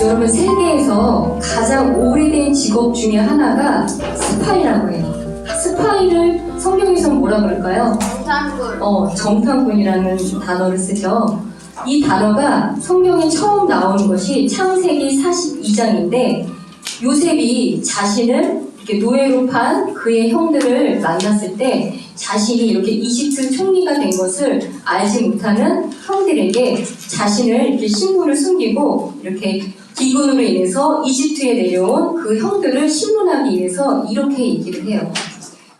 여러분, 세계에서 가장 오래된 직업 중에 하나가 스파이라고 해요. 스파이를 성경에서는 뭐라 그럴까요? 정탐꾼. 정탐꾼이라는 단어를 쓰죠. 이 단어가 성경에 처음 나오는 것이 창세기 42장인데 요셉이 자신을 이렇게 노예로 판 그의 형들을 만났을 때 자신이 이렇게 이집트 총리가 된 것을 알지 못하는 형들에게 자신을 이렇게 신분을 숨기고 이렇게 기근으로 인해서 이집트에 내려온 그 형들을 신문하기 위해서 이렇게 얘기를 해요.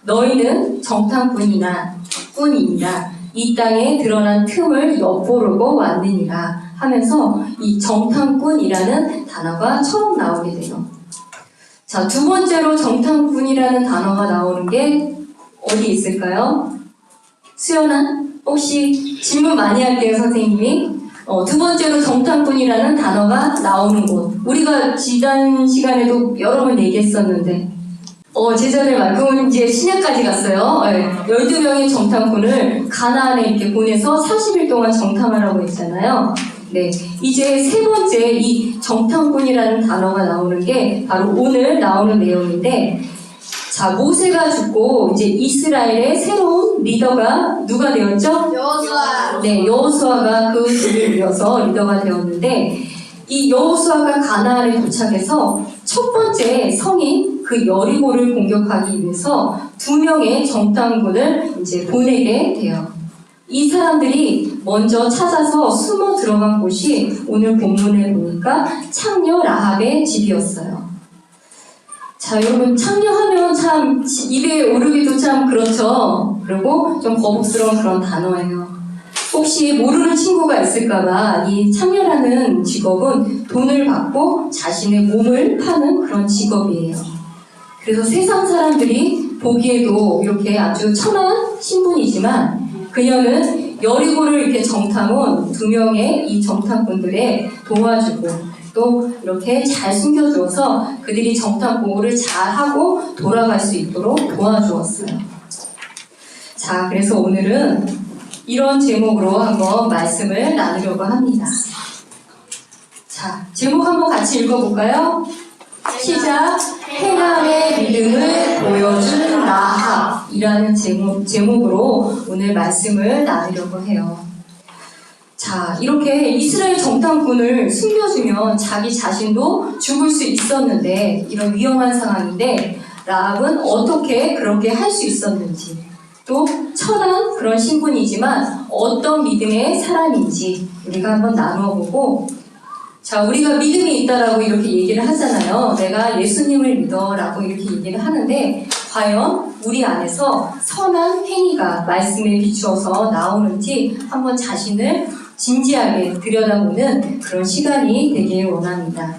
너희는 정탐꾼이나 꾼이니라 이 땅에 드러난 틈을 엿보려고 왔느니라 하면서 이 정탐꾼이라는 단어가 처음 나오게 돼요. 자, 두 번째로 정탐꾼이라는 단어가 나오는 게 어디 있을까요? 수연아, 혹시 질문 많이 할게요, 선생님이. 두 번째로 정탐꾼이라는 단어가 나오는 곳. 우리가 지난 시간에도 여러 번 얘기했었는데, 제자들 말고는 이제 신약까지 갔어요. 12명의 정탐꾼을 가나안에 이렇게 보내서 30일 동안 정탐하라고 했잖아요. 네, 이제 세 번째 이 정탐꾼이라는 단어가 나오는 게 바로 오늘 나오는 내용인데, 자, 모세가 죽고 이제 이스라엘의 새로운 리더가 누가 되었죠? 여호수아. 네, 여호수아가 그 뒤를 이어서 리더가 되었는데, 이 여호수아가 가나안에 도착해서 첫 번째 성인 그 여리고를 공격하기 위해서 2명의 정탐꾼을 이제 보내게 돼요. 이 사람들이 먼저 찾아서 숨어 들어간 곳이 오늘 본문에 보니까 창녀 라합의 집이었어요. 자, 여러분, 창녀하면 참 입에 오르기도 참 그렇죠. 그리고 좀 거북스러운 그런 단어예요. 혹시 모르는 친구가 있을까봐 이 창녀라는 직업은 돈을 받고 자신의 몸을 파는 그런 직업이에요. 그래서 세상 사람들이 보기에도 이렇게 아주 천한 신분이지만 그녀는 여리고를 이렇게 정탐온 2명의 이 정탐꾼들의 도와주고 또 이렇게 잘 숨겨주어서 그들이 정탐 보호를 잘하고 돌아갈 수 있도록 도와주었어요. 자, 그래서 오늘은 이런 제목으로 한번 말씀을 나누려고 합니다. 자, 제목 한번 같이 읽어볼까요? 시작! 행함의 믿음을 보여준 라합이라는 제목으로 오늘 말씀을 나누려고 해요. 자, 이렇게 이스라엘 정탐꾼을 숨겨주면 자기 자신도 죽을 수 있었는데 이런 위험한 상황인데 라합은 어떻게 그렇게 할 수 있었는지 또 천한 그런 신분이지만 어떤 믿음의 사람인지 우리가 한번 나누어 보고 자, 우리가 믿음이 있다라고 이렇게 얘기를 하잖아요. 내가 예수님을 믿어라고 이렇게 얘기를 하는데 과연 우리 안에서 선한 행위가 말씀에 비추어서 나오는지 한번 자신을 진지하게 들여다보는 그런 시간이 되길 원합니다.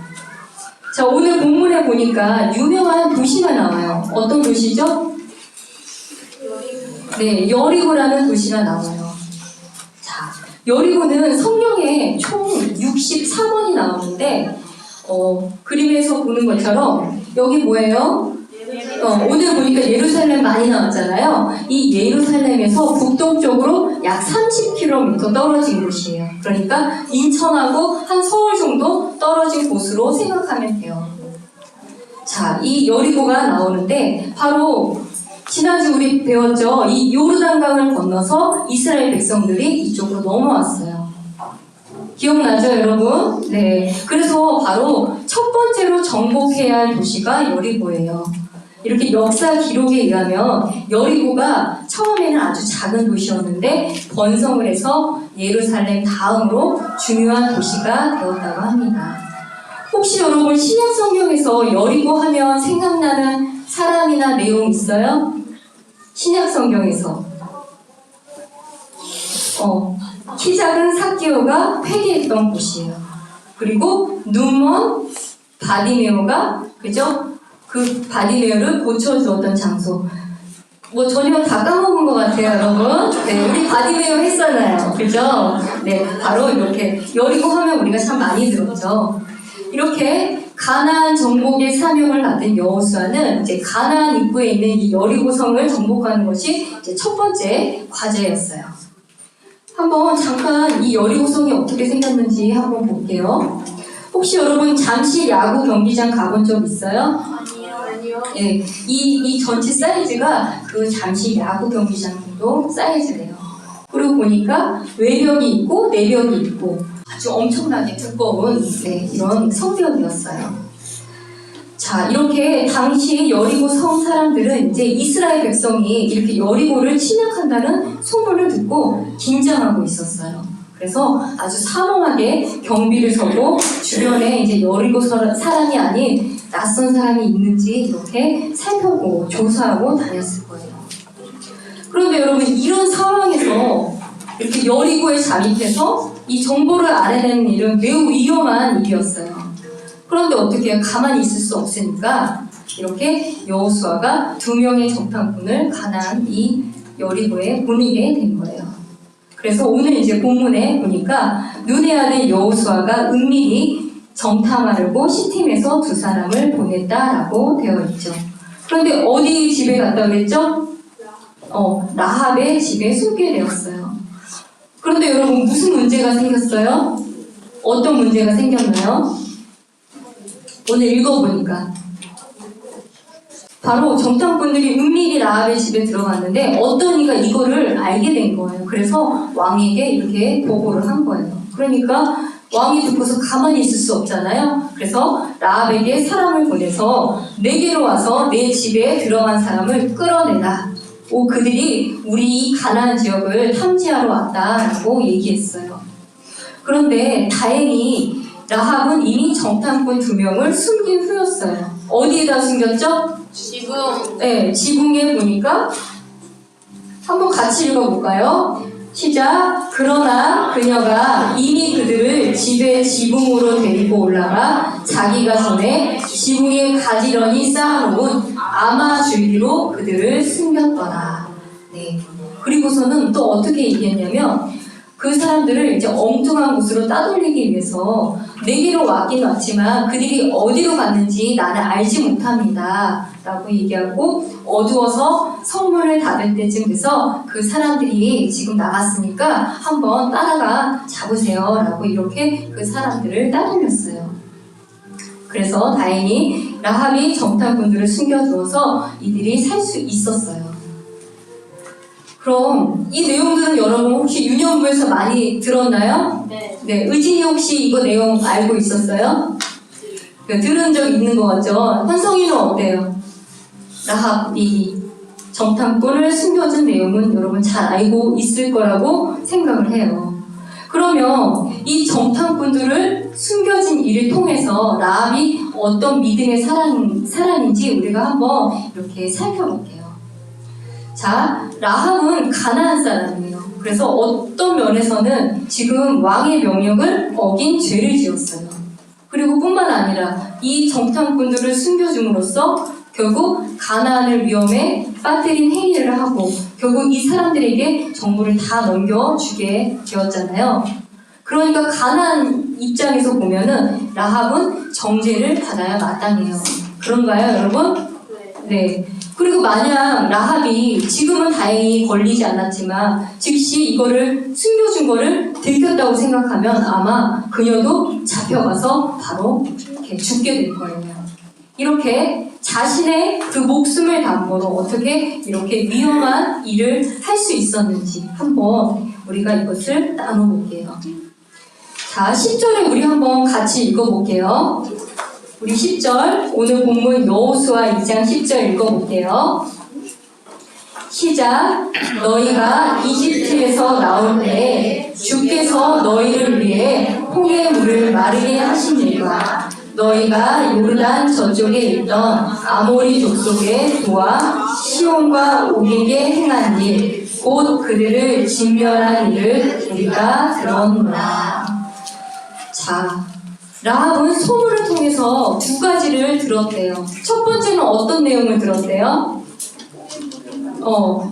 자, 오늘 본문에 보니까 유명한 도시가 나와요. 어떤 도시죠? 네, 여리고라는 도시가 나와요. 자, 여리고는 성경에 총 64번이 나오는데 그림에서 보는 것처럼 여기 뭐예요? 오늘 보니까 예루살렘 많이 나왔잖아요. 이 예루살렘에서 북동쪽으로 약 30km 떨어진 곳이에요. 그러니까 인천하고 한 서울 정도 떨어진 곳으로 생각하면 돼요. 자, 이 여리고가 나오는데 바로 지난주 우리 배웠죠. 이 요르단강을 건너서 이스라엘 백성들이 이쪽으로 넘어왔어요. 기억나죠, 여러분? 네. 그래서 바로 첫 번째로 정복해야 할 도시가 여리고예요. 이렇게 역사 기록에 의하면 여리고가 처음에는 아주 작은 도시였는데 번성을 해서 예루살렘 다음으로 중요한 도시가 되었다고 합니다. 혹시 여러분 신약 성경에서 여리고 하면 생각나는 사람이나 내용 있어요? 신약 성경에서 키 작은 삭개오가 회개했던 곳이에요. 그리고 눈먼 바디메오가 그죠? 그 바디메오를 고쳐주었던 장소. 뭐 전혀 다 까먹은 것 같아요, 여러분. 네, 우리 바디메오 했잖아요, 그죠? 네, 바로 이렇게 여리고 하면 우리가 참 많이 들었죠. 이렇게 가나안 정복의 사명을 받은 여호수아는 이제 가나안 입구에 있는 이 여리고성을 정복하는 것이 이제 첫 번째 과제였어요. 한번 잠깐 이 여리고성이 어떻게 생겼는지 한번 볼게요. 혹시 여러분 잠실 야구 경기장 가본 적 있어요? 아니요. 예, 이 전체 사이즈가 그 잠실 야구 경기장 정도 사이즈래요. 그리고 보니까 외벽이 있고 내벽이 있고 아주 엄청나게 두꺼운 이런 성벽이었어요. 자, 이렇게 당시 여리고 성 사람들은 이제 이스라엘 백성이 이렇게 여리고를 침략한다는 소문을 듣고 긴장하고 있었어요. 그래서 아주 사모하게 경비를 서고 주변에 이제 여리고 사람이 아닌 낯선 사람이 있는지 이렇게 살펴보고 조사하고 다녔을 거예요. 그런데 여러분, 이런 상황에서 이렇게 여리고에 잠입해서 이 정보를 알아내는 일은 매우 위험한 일이었어요. 그런데 어떻게 해요? 가만히 있을 수 없으니까 이렇게 여호수아가 2명의 정탐꾼을 가나안 이 여리고에 보내게 된 거예요. 그래서 오늘 이제 본문에 보니까 눈의 아들 여호수아가 은밀히 정탐하려고 시팀에서 2사람을 보냈다라고 되어 있죠. 그런데 어디 집에 갔다 그랬죠? 라합의 집에 숨게 되었어요. 그런데 여러분, 무슨 문제가 생겼어요? 어떤 문제가 생겼나요? 오늘 읽어보니까 바로 정탐꾼들이 은밀히 라합의 집에 들어갔는데 어떤 이가 이거를 알게 된 거예요. 그래서 왕에게 이렇게 보고를 한 거예요. 그러니까 왕이 듣고서 가만히 있을 수 없잖아요. 그래서 라합에게 사람을 보내서 내게로 와서 내 집에 들어간 사람을 끌어내라. 그들이 우리 이 가나안 지역을 탐지하러 왔다라고 얘기했어요. 그런데 다행히 라합은 이미 정탐꾼 2명을 숨긴 후였어요. 어디에다 숨겼죠? 지붕. 네, 지붕에 보니까 한번 같이 읽어볼까요? 시작. 그러나 그녀가 이미 그들을 집의 지붕으로 데리고 올라가 자기가 전에 지붕에 가지런히 쌓아놓은 아마 줄기로 그들을 숨겼더라. 네. 그리고서는 또 어떻게 얘기했냐면 그 사람들을 이제 엉뚱한 곳으로 따돌리기 위해서 내게로 왔긴 왔지만 그들이 어디로 갔는지 나는 알지 못합니다. 라고 얘기하고 어두워서 성문을 닫을 때쯤 돼서 그 사람들이 지금 나갔으니까 한번 따라가 잡으세요. 라고 이렇게 그 사람들을 따돌렸어요. 그래서 다행히 라합이 정탐꾼들을 숨겨두어서 이들이 살 수 있었어요. 그럼 이 내용들은 여러분 혹시 유년부에서 많이 들었나요? 네, 의진이 혹시 이거 내용 알고 있었어요? 들은 적 있는 것 같죠? 현성이는 어때요? 라합이 정탐꾼을 숨겨준 내용은 여러분 잘 알고 있을 거라고 생각을 해요. 그러면 이 정탐꾼들을 숨겨진 일을 통해서 라합이 어떤 믿음의 사람인지 우리가 한번 이렇게 살펴볼게요. 자, 라합은 가나안 사람이에요. 그래서 어떤 면에서는 지금 왕의 명령을 어긴 죄를 지었어요. 그리고 뿐만 아니라 이 정탐꾼들을 숨겨줌으로써 결국 가나안을 위험에 빠뜨린 행위를 하고 결국 이 사람들에게 정보를 다 넘겨주게 되었잖아요. 그러니까 가나안 입장에서 보면은 라합은 정죄를 받아야 마땅해요. 그런가요, 여러분? 네. 그리고 만약 라합이 지금은 다행히 걸리지 않았지만 즉시 이거를 숨겨준 거를 들켰다고 생각하면 아마 그녀도 잡혀가서 바로 이렇게 죽게 될 거예요. 이렇게 자신의 그 목숨을 담보로 어떻게 이렇게 위험한 일을 할 수 있었는지 한번 우리가 이것을 나눠볼게요. 자, 10절에 우리 한번 같이 읽어볼게요. 우리 10절, 오늘 본문 여호수아 2장 10절 읽어볼게요. 시작. 너희가 이집트에서 나올 때 주께서 너희를 위해 홍해 물을 마르게 하신 일과 너희가 요르단 저쪽에 있던 아모리 족속의 도와 시온과 옥에게 행한 일, 곧 그들을 진멸한 일을 우리가 들었노라. 자, 라합은 소문을 통해서 2가지를 들었대요. 첫 번째는 어떤 내용을 들었대요?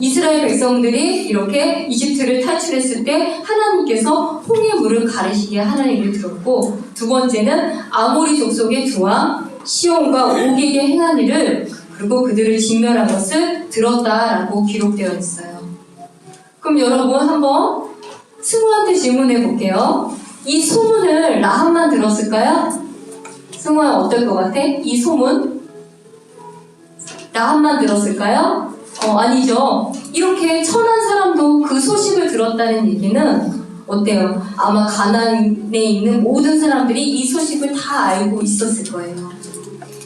이스라엘 백성들이 이렇게 이집트를 탈출했을 때 하나님께서 홍해 물을 가르시게 하는 일을 들었고, 2번째는 아모리 족속의 두 왕 시온과 옥에게 행한 일을 그리고 그들을 진멸한 것을 들었다라고 기록되어 있어요. 그럼 여러분 한번 스무한테 질문해 볼게요. 이 소문을 라합만 들었을까요? 승호야 어떨 것 같아? 이 소문? 라합만 들었을까요? 아니죠. 이렇게 천한 사람도 그 소식을 들었다는 얘기는 어때요? 아마 가나안에 있는 모든 사람들이 이 소식을 다 알고 있었을 거예요.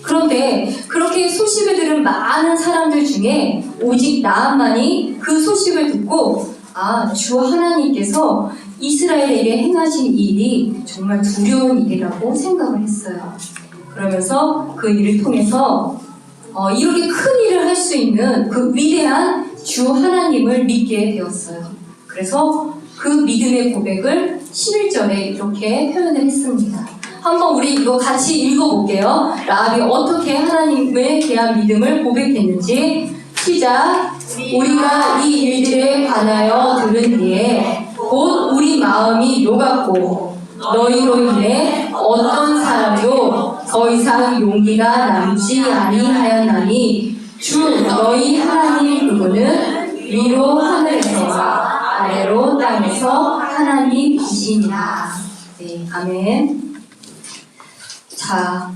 그런데 그렇게 소식을 들은 많은 사람들 중에 오직 나함만이 그 소식을 듣고 주 하나님께서 이스라엘에게 행하신 일이 정말 두려운 일이라고 생각을 했어요. 그러면서 그 일을 통해서 이렇게 큰 일을 할 수 있는 그 위대한 주 하나님을 믿게 되었어요. 그래서 그 믿음의 고백을 11절에 이렇게 표현을 했습니다. 한번 우리 이거 같이 읽어볼게요. 라합이 어떻게 하나님에 대한 믿음을 고백했는지. 시작. 우리가 이 일들에 관하여 들은 뒤에 곧 우리 마음이 녹았고 너희로 인해 어떤 사람도 더 이상 용기가 남지 아니하였나니 주 너희 하나님 그분은 위로 하늘에서 아래로 땅에서 하나님이시니라. 네, 아멘. 자,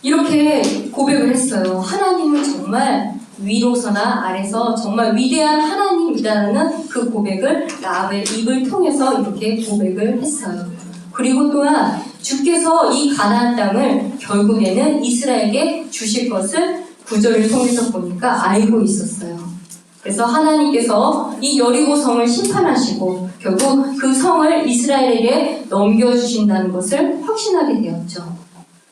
이렇게 고백을 했어요. 하나님은 정말 위로서나 아래서 정말 위대한 하나님이라는 그 고백을 라합의 입을 통해서 이렇게 고백을 했어요. 그리고 또한 주께서 이 가나안 땅을 결국에는 이스라엘에게 주실 것을 구절을 통해서 보니까 알고 있었어요. 그래서 하나님께서 이 여리고 성을 심판하시고 결국 그 성을 이스라엘에게 넘겨주신다는 것을 확신하게 되었죠.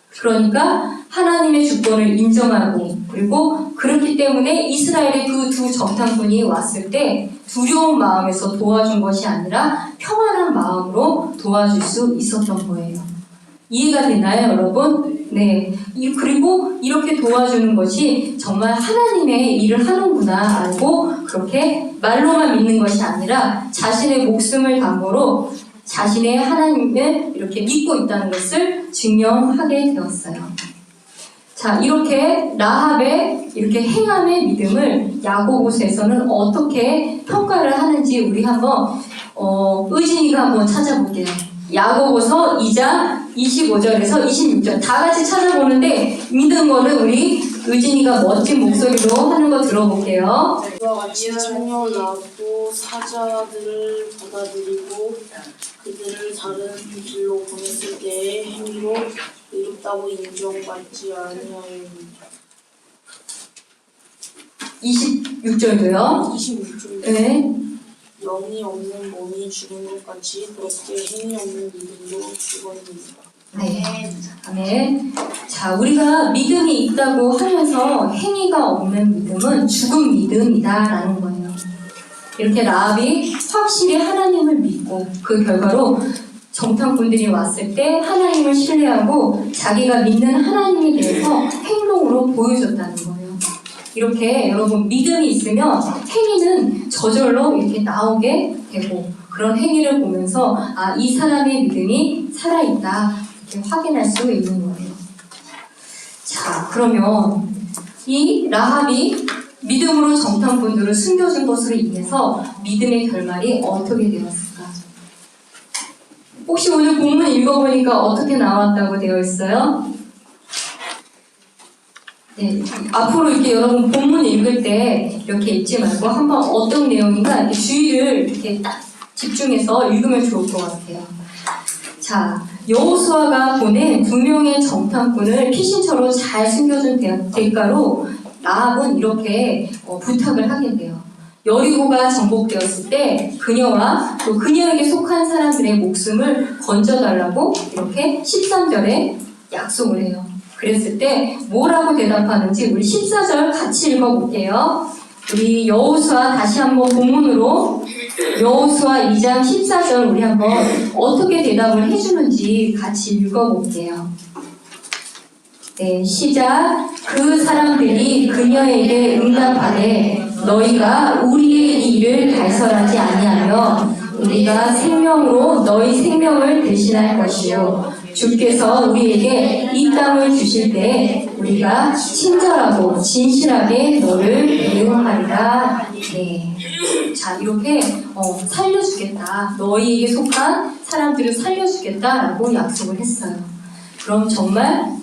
그러니까 하나님의 주권을 인정하고 그리고 그렇기 때문에 이스라엘의 그 두 정탐꾼이 왔을 때 두려운 마음에서 도와준 것이 아니라 평안한 마음으로 도와줄 수 있었던 거예요. 이해가 되나요, 여러분? 네. 그리고 이렇게 도와주는 것이 정말 하나님의 일을 하는구나 알고 그렇게 말로만 믿는 것이 아니라 자신의 목숨을 담보로 자신의 하나님을 이렇게 믿고 있다는 것을 증명하게 되었어요. 자, 이렇게 라합의 이렇게 행함의 믿음을 야고보서에서는 어떻게 평가를 하는지 우리 한번 의진이가 한번 찾아볼게요. 야고보서 2장 25절에서 26절 다 같이 찾아보는데 믿은 거는 우리 의진이가 멋진 목소리로 하는 거 들어볼게요. 이와 같이 청년을 낳았고 사자들을 받아들이고 그들을 다른 길로 보냈을 때의 행위로 의롭다고 인정받지 아니하였느니라. 26절도요. 26절. 네. 영이 없는 몸이 죽은 것 같이 그렇게 행위 없는 믿음도 죽었느니라. 네. 아멘. 자, 우리가 믿음이 있다고 하면서 행위가 없는 믿음은 죽은 믿음이다라는 거예요. 이렇게 라합이 확실히 하나님을 믿고 그 결과로 정탐꾼들이 왔을 때 하나님을 신뢰하고 자기가 믿는 하나님에 대해서 행동으로 보여줬다는 거예요. 이렇게 여러분 믿음이 있으면 행위는 저절로 이렇게 나오게 되고 그런 행위를 보면서 이 사람의 믿음이 살아있다 이렇게 확인할 수 있는 거예요. 자, 그러면 이 라합이 믿음으로 정탐꾼들을 숨겨준 것으로 인해서 믿음의 결말이 어떻게 되었을까? 혹시 오늘 본문 읽어보니까 어떻게 나왔다고 되어 있어요? 네, 앞으로 이렇게 여러분 본문 읽을 때 이렇게 읽지 말고 한번 어떤 내용인가 이렇게 주의를 이렇게 딱 집중해서 읽으면 좋을 것 같아요. 자, 여호수아가 보낸 2명의 정탐꾼을 피신처로 잘 숨겨준 대가로 라합은 이렇게 부탁을 하게 돼요. 여리고가 정복되었을 때 그녀와 또 그녀에게 속한 사람들의 목숨을 건져달라고 이렇게 13절에 약속을 해요. 그랬을 때 뭐라고 대답하는지 우리 14절 같이 읽어볼게요. 우리 여호수아 다시 한번 본문으로 여호수아 2장 14절 우리 한번 어떻게 대답을 해주는지 같이 읽어볼게요. 네, 시작. 그 사람들이 그녀에게 응답하되 너희가 우리의 일을 발설하지 아니하며 우리가 생명으로 너희 생명을 대신할 것이요 주께서 우리에게 이 땅을 주실 때 우리가 친절하고 진실하게 너를 대우하리라. 네. 자, 이렇게 살려주겠다. 너희에게 속한 사람들을 살려주겠다라고 약속을 했어요. 그럼 정말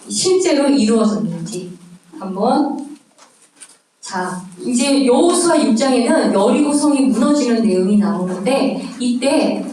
실제로 이루어졌는지 한번. 자, 이제 여호수아 6장에는 여리고성이 무너지는 내용이 나오는데 이때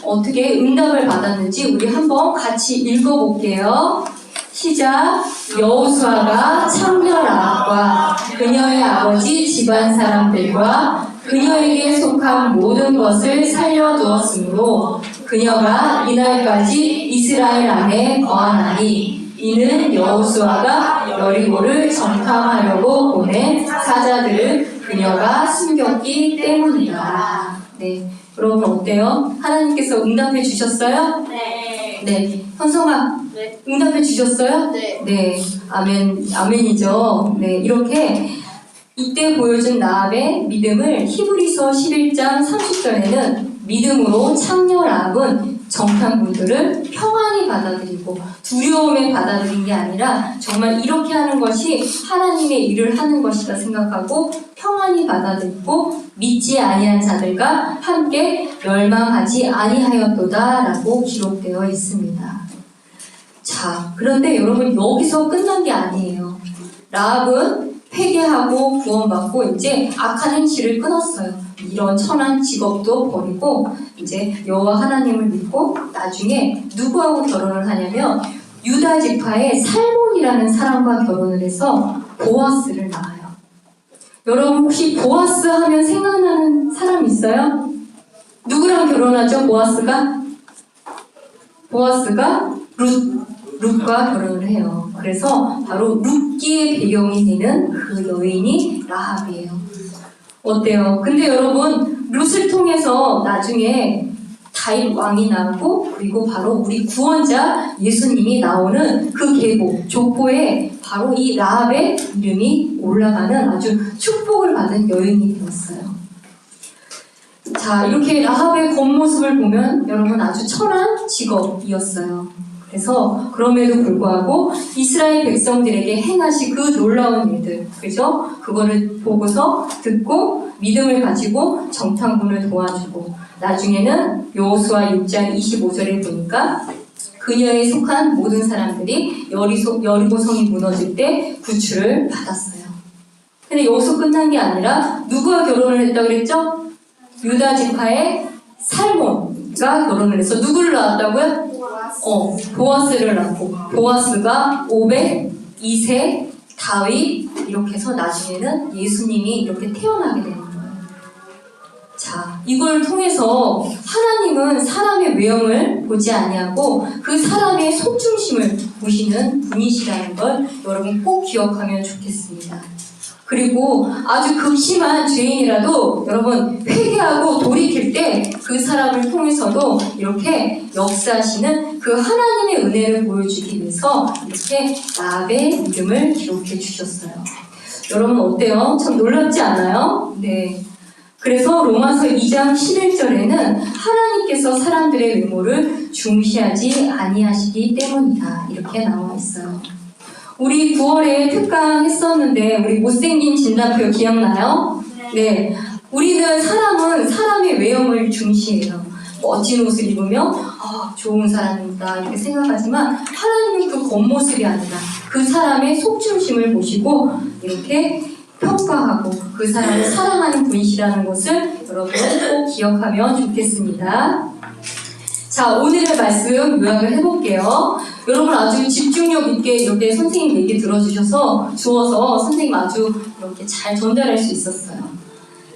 어떻게 응답을 받았는지 우리 한번 같이 읽어볼게요. 시작. 여호수아가 창녀 라합과 그녀의 아버지 집안 사람들과 그녀에게 속한 모든 것을 살려두었으므로 그녀가 이날까지 이스라엘 안에 거하나니 이는 여호수아가 여리고를 정탐하려고 보낸 사자들을 그녀가 숨겼기 때문이다. 네, 여러분 어때요? 하나님께서 응답해 주셨어요? 네. 네, 현성아, 네. 응답해 주셨어요? 네. 네, 아멘이죠. 네, 이렇게 이때 보여준 라합의 믿음을 히브리서 11장 30절에는 믿음으로 창녀 라합은 정탐꾼들을 평안히 받아들이고 두려움에 받아들인 게 아니라 정말 이렇게 하는 것이 하나님의 일을 하는 것이다 생각하고 평안히 받아들이고 믿지 아니한 자들과 함께 멸망하지 아니하였도다라고 기록되어 있습니다. 자, 그런데 여러분 여기서 끝난 게 아니에요. 라합은 회개하고 구원받고 이제 악한 행실을 끊었어요. 이런 천한 직업도 버리고 이제 여호와 하나님을 믿고 나중에 누구하고 결혼을 하냐면 유다 지파의 살몬이라는 사람과 결혼을 해서 보아스를 낳아요. 여러분 혹시 보아스 하면 생각나는 사람 있어요? 누구랑 결혼하죠? 보아스가 룻과 결혼을 해요. 그래서 바로 룻기의 배경이 되는 그 여인이 라합이에요. 어때요? 근데 여러분 룻을 통해서 나중에 다윗 왕이 나오고 그리고 바로 우리 구원자 예수님이 나오는 그 계보 족보에 바로 이 라합의 이름이 올라가는 아주 축복을 받은 여인이 되었어요. 자, 이렇게 라합의 겉모습을 보면 여러분 아주 천한 직업이었어요. 그래서 그럼에도 불구하고 이스라엘 백성들에게 행하신 그 놀라운 일들, 그죠? 그거를 보고서 듣고 믿음을 가지고 정탐꾼을 도와주고 나중에는 여호수아 6장 25절에 보니까 그녀에 속한 모든 사람들이 여리고성이 무너질 때 구출을 받았어요. 근데 여기서 끝난 게 아니라 누구와 결혼을 했다고 그랬죠? 유다 지파의 살몬과 결혼을 해서 누구를 낳았다고요? 보아스를 낳고 보아스가 오벳, 이세, 다윗 이렇게 해서 나중에는 예수님이 이렇게 태어나게 되는 거예요. 자, 이걸 통해서 하나님은 사람의 외형을 보지 아니하고 그 사람의 속중심을 보시는 분이시라는 걸 여러분 꼭 기억하면 좋겠습니다. 그리고 아주 극심한 죄인이라도 여러분 회개하고 돌이킬 때 그 사람을 통해서도 이렇게 역사하시는 그 하나님의 은혜를 보여주기 위해서 이렇게 라합의 믿음을 기록해 주셨어요. 여러분 어때요? 참 놀랍지 않아요? 네. 그래서 로마서 2장 11절에는 하나님께서 사람들의 외모를 중시하지 아니하시기 때문이다. 이렇게 나와 있어요. 우리 9월에 특강 했었는데 우리 못생긴 진단표 기억나요? 네. 우리는 사람은 사람의 외형을 중시해요. 멋진 옷을 입으면 좋은 사람이다 이렇게 생각하지만 하나님은 그 겉모습이 아니라 그 사람의 속중심을 보시고 이렇게 평가하고 그 사람을 사랑하는 분이시라는 것을 여러분 꼭 기억하면 좋겠습니다. 자, 오늘의 말씀 요약을 해볼게요. 여러분 아주 집중력 있게 이렇게 선생님 얘기 들어주셔서 주어서 선생님 아주 이렇게 잘 전달할 수 있었어요.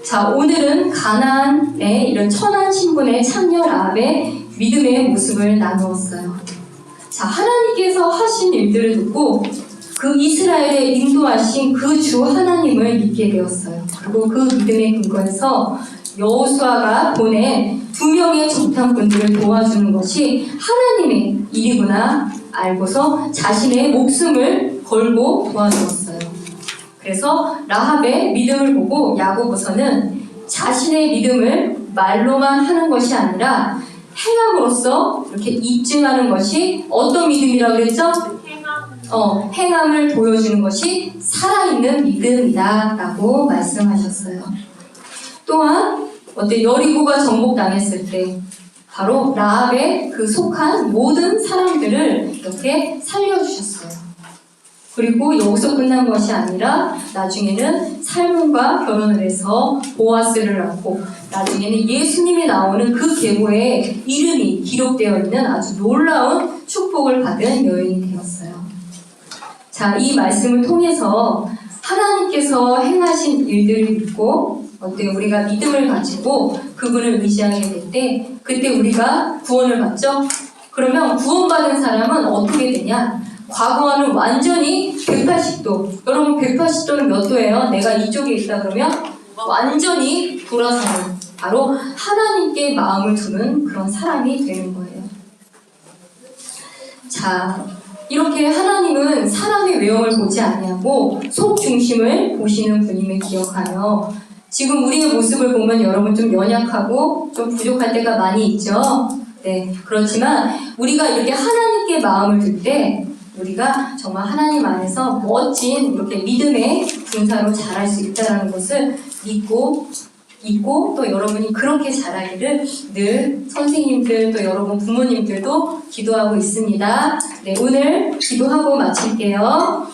자, 오늘은 가나안의 이런 천한 신분의 창녀 라합의 믿음의 모습을 나누었어요. 자, 하나님께서 하신 일들을 듣고 그 이스라엘에 인도하신 그 주 하나님을 믿게 되었어요. 그리고 그 믿음의 근거에서 여호수아가 보낸 2명의 정탐꾼들을 도와주는 것이 하나님의 일이구나 알고서 자신의 목숨을 걸고 도와주었어요. 그래서 라합의 믿음을 보고 야고보서는 자신의 믿음을 말로만 하는 것이 아니라 행함으로써 이렇게 입증하는 것이 어떤 믿음이라고 그랬죠? 행함을 보여주는 것이 살아있는 믿음이다 라고 말씀하셨어요. 또한 여리고가 정복당했을 때 바로 라합에 그 속한 모든 사람들을 이렇게 살려주셨어요. 그리고 여기서 끝난 것이 아니라 나중에는 살몬과 결혼을 해서 보아스를 낳고 나중에는 예수님이 나오는 그 계보에 이름이 기록되어 있는 아주 놀라운 축복을 받은 여인이 되었어요. 자, 이 말씀을 통해서 하나님께서 행하신 일들을 믿고 어때요? 우리가 믿음을 가지고 그분을 의지하게 될 때 그때 우리가 구원을 받죠? 그러면 구원받은 사람은 어떻게 되냐? 과거와는 완전히 180도. 여러분 180도는 몇 도예요? 내가 이쪽에 있다 그러면 완전히 돌아서는 바로 하나님께 마음을 두는 그런 사람이 되는 거예요. 자, 이렇게 하나님은 사람의 외형을 보지 아니하고 속 중심을 보시는 분임을 기억하며 지금 우리의 모습을 보면 여러분 좀 연약하고 좀 부족할 때가 많이 있죠. 네, 그렇지만 우리가 이렇게 하나님께 마음을 둘 때 우리가 정말 하나님 안에서 멋진 이렇게 믿음의 군사로 자랄 수 있다는 것을 믿고 또 여러분이 그렇게 자라기를 늘 선생님들 또 여러분 부모님들도 기도하고 있습니다. 네, 오늘 기도하고 마칠게요.